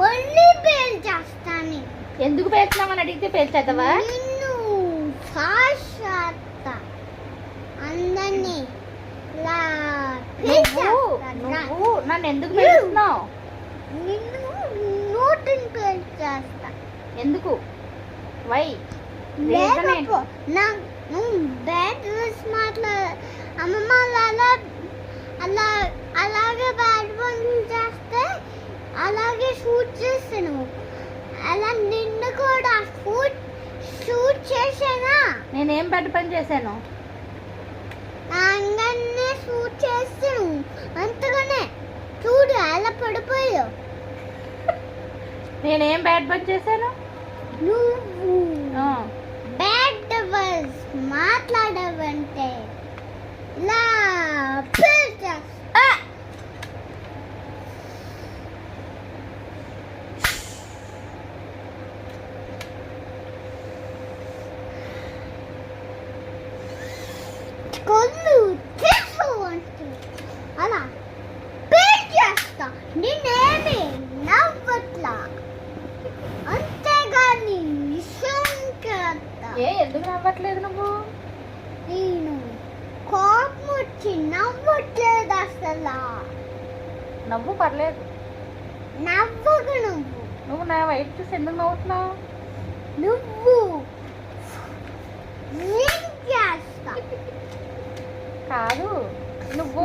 మళ్ళీ పేల్చేస్తాను. ఎందుకు పేల్చినామని అడిగితే పేల్చేద్దావా? నిన్ను ఫాస్ట్ చేస్తా అందరినీ ఇలా నువ్వు నన్ను ఎందుకు పేలుస్తున్నావు? నిన్ను నోటిని పేల్చేస్తా. ఎందుకు? వై? బ్యాడ్ వర్డ్స్ అమ్మమ్మ అలా అలాగే బ్యాడ్ వర్డ్స్ చేస్తే అలాగే షూట్ చేస్తాను. అలా నిన్ను కూడా షూట్ చేసానా? నేనేం బెడ్ పని చేశాను? అందరినీ షూట్ చేస్తాను. అంతగానే చూడు అలా పడిపోయావు. నేనేం బ్యాడ్ పని చేశాను? నువ్వు బ్యాడ్ వర్డ్స్ మాట్లాడవంటే ఇలా పేల్చేస్తా. కొల్లు తీసుకోవంటే అలా పేల్చేస్తా. నేనేమి నవ్వట్లా, అంతేగాని ఎందుకు నవ్వట్లేదు నువ్వు? నేను కోపం వచ్చి నవ్వట్లేదు అసలు. నవ్వు పర్లేదు. నవ్వకు నువ్వు నా వైపు చూసి ఎందుకు నవ్వుతున్నావు? నువ్వు చేస్తా కాదు, నువ్వు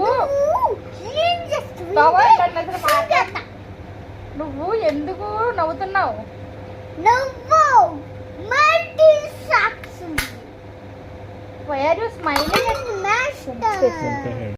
చేస్తా. నువ్వు ఎందుకు నవ్వుతున్నావు? నువ్వు multi socks. Why are you smiling? Master.